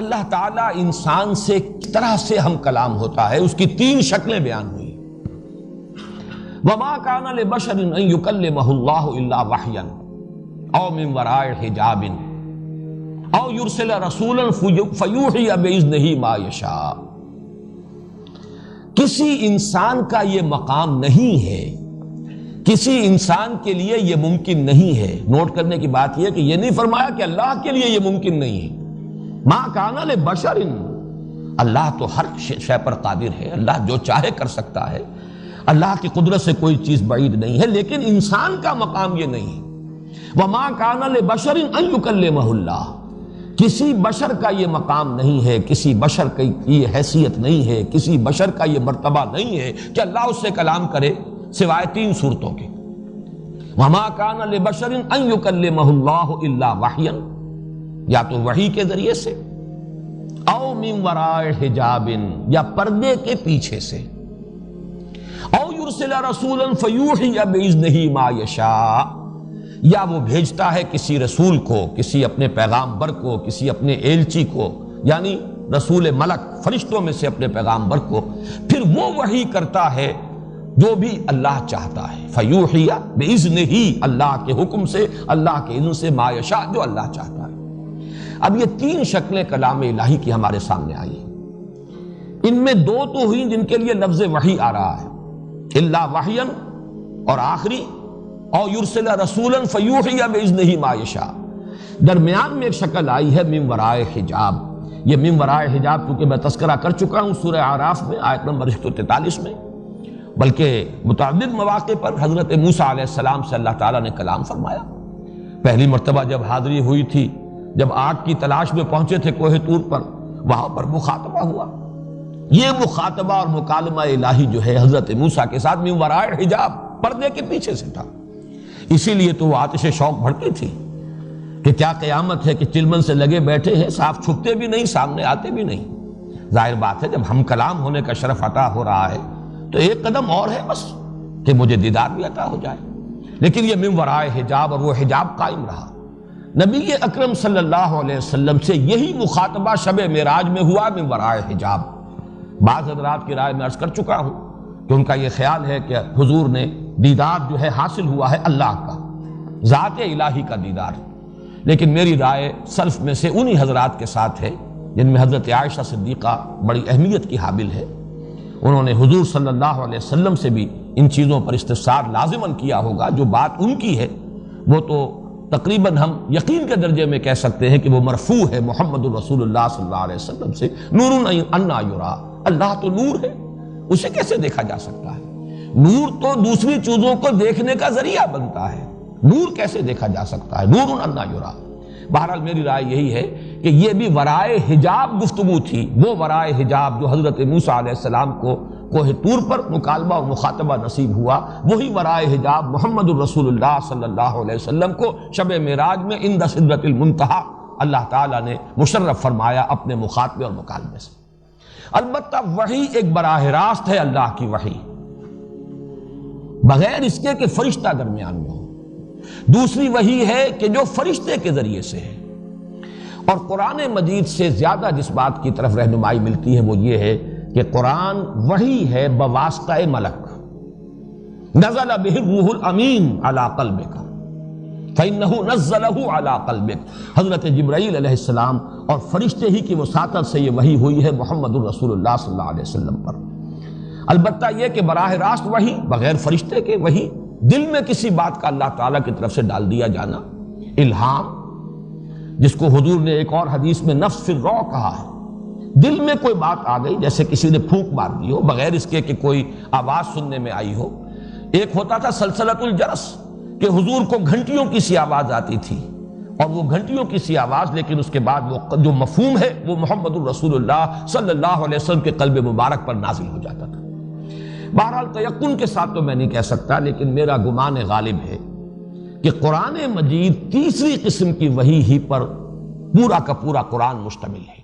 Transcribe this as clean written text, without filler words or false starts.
اللہ تعالیٰ انسان سے کس طرح سے ہم کلام ہوتا ہے اس کی 3 شکلیں بیان ہوئی۔ وَمَا كَانَ لِبَشَرٍ أَن يُكَلِّمَهُ اللَّهُ إِلَّا وَحْيًا أَوْ مِن وَرَاءِ حِجَابٍ أَوْ يُرْسِلَ رَسُولًا فَيُوحِيَ بِإِذْنِهِ مَا يَشَاءُ۔ کسی انسان کا یہ مقام نہیں ہے، کسی انسان کے لیے یہ ممکن نہیں ہے۔ نوٹ کرنے کی بات یہ ہے کہ یہ نہیں فرمایا کہ اللہ کے لیے یہ ممکن نہیں ہے۔ ما کان لبشر، اللہ تو ہر شے پر قادر ہے، اللہ جو چاہے کر سکتا ہے، اللہ کی قدرت سے کوئی چیز بعید نہیں ہے، لیکن انسان کا مقام یہ نہیں ہے۔ وما کان لبشر ان یکلمہ اللہ، کسی بشر کا یہ مقام نہیں ہے، کسی بشر کی یہ حیثیت نہیں ہے، کسی بشر کا یہ مرتبہ نہیں ہے کہ اللہ اس سے کلام کرے سوائے 3 صورتوں کے۔ وما کان لبشر ان یکلمہ اللہ الا وحیا، یا تو وحی کے ذریعے سے، او من وراء حجاب، یا پردے کے پیچھے سے، او یرسل رسولا فیوحی باذنہ ما یشاء، یا وہ بھیجتا ہے کسی رسول کو، کسی اپنے پیغامبر کو، کسی اپنے ایلچی کو، یعنی رسول ملک فرشتوں میں سے اپنے پیغامبر کو، پھر وہ وحی کرتا ہے جو بھی اللہ چاہتا ہے، فیوحی باذنہ، اللہ کے حکم سے، اللہ کے اذن سے، ما یشاء، جو اللہ چاہتا ہے۔ اب یہ 3 شکلیں کلام الہی کی ہمارے سامنے آئی ہیں، ان میں 2 تو ہوئی جن کے لیے لفظ وحی آ رہا ہے، الا وحیا، اور آخری او یرسل رسولا فیوحی باذنہ ما یشاء۔ درمیان میں ایک شکل آئی ہے من وراء حجاب۔ یہ من وراء حجاب کیونکہ میں تذکرہ کر چکا ہوں سورہ اعراف میں آیت نمبر 143 میں، بلکہ متعدد مواقع پر حضرت موسیٰ علیہ السلام سے اللہ تعالیٰ نے کلام فرمایا۔ پہلی مرتبہ جب حاضری ہوئی تھی، جب آگ کی تلاش میں پہنچے تھے کوہ طور پر، وہاں پر مخاطبہ ہوا۔ یہ مخاطبہ اور مکالمہ الہی جو ہے حضرت موسیٰ کے ساتھ من وراء حجاب، پردے کے پیچھے سے تھا۔ اسی لیے تو وہ آتش شوق بھڑکی تھی کہ کیا قیامت ہے کہ چلمن سے لگے بیٹھے ہیں، صاف چھپتے بھی نہیں، سامنے آتے بھی نہیں۔ ظاہر بات ہے جب ہم کلام ہونے کا شرف عطا ہو رہا ہے تو ایک قدم اور ہے بس کہ مجھے دیدار بھی عطا ہو جائے، لیکن یہ من وراء حجاب، اور وہ حجاب قائم رہا۔ نبی اکرم صلی اللہ علیہ وسلم سے یہی مخاطبہ شب معراج میں ہوا من وراء حجاب۔ بعض حضرات کی رائے میں عرض کر چکا ہوں کہ ان کا یہ خیال ہے کہ حضور نے دیدار جو ہے حاصل ہوا ہے اللہ کا، ذات الہی کا دیدار، لیکن میری رائے سلف میں سے انہی حضرات کے ساتھ ہے جن میں حضرت عائشہ صدیقہ بڑی اہمیت کی حامل ہے۔ انہوں نے حضور صلی اللہ علیہ وسلم سے بھی ان چیزوں پر استفسار لازماً کیا ہوگا۔ جو بات ان کی ہے وہ تو تقریباً ہم یقین کے درجے میں کہہ سکتے ہیں کہ وہ مرفوع ہے محمد الرسول اللہ صلی اللہ علیہ وسلم سے، نور انا یرا، اللہ تو نور ہے، اسے کیسے دیکھا جا سکتا ہے؟ نور تو دوسری چیزوں کو دیکھنے کا ذریعہ بنتا ہے، نور کیسے دیکھا جا سکتا ہے؟ نور انا یرا۔ بہرحال میری رائے یہی ہے کہ یہ بھی ورائے حجاب گفتگو تھی، وہ ورائے حجاب جو حضرت موسیٰ علیہ السلام کو کوہ طور پر مکالمہ اور مخاطبہ نصیب ہوا، وہی ورائے حجاب محمد الرسول اللہ صلی اللہ علیہ وسلم کو شب معراج میں عند سدرۃ المنتہی اللہ تعالیٰ نے مشرف فرمایا اپنے مخاطبے اور مکالمے سے۔ البتہ وحی ایک براہ راست ہے، اللہ کی وحی، بغیر اس کے کہ فرشتہ درمیان میں ہو۔ دوسری وحی ہے کہ جو فرشتے کے ذریعے سے ہے، اور قرآن مجید سے زیادہ جس بات کی طرف رہنمائی ملتی ہے وہ یہ ہے کہ قرآن وحی ہے بواسطہ ملک، نزل بہ الروح الامین علی قلبک فإنہ نزلہ علی قلبک۔ حضرت جبرائیل علیہ السلام اور فرشتے ہی کی وساطت سے یہ وحی ہوئی ہے محمد الرسول اللہ صلی اللہ علیہ وسلم پر۔ البتہ یہ کہ براہ راست وحی بغیر فرشتے کے، وحی دل میں کسی بات کا اللہ تعالیٰ کی طرف سے ڈال دیا جانا، الہام، جس کو حضور نے ایک اور حدیث میں نفس فی الروع کہا ہے۔ دل میں کوئی بات آ گئی، جیسے کسی نے پھونک مار دی ہو بغیر اس کے کہ کوئی آواز سننے میں آئی ہو۔ ایک ہوتا تھا سلسلۃ الجرس، کہ حضور کو گھنٹیوں کی سی آواز آتی تھی، اور وہ گھنٹیوں کی سی آواز، لیکن اس کے بعد وہ جو مفہوم ہے وہ محمد الرسول اللہ صلی اللہ علیہ وسلم کے قلب مبارک پر نازل ہو جاتا تھا۔ بہرحال تیقن کے ساتھ تو میں نہیں کہہ سکتا، لیکن میرا گمان غالب ہے کہ قرآن مجید تیسری قسم کی وحی ہی پر پورا کا پورا قرآن مشتمل ہے۔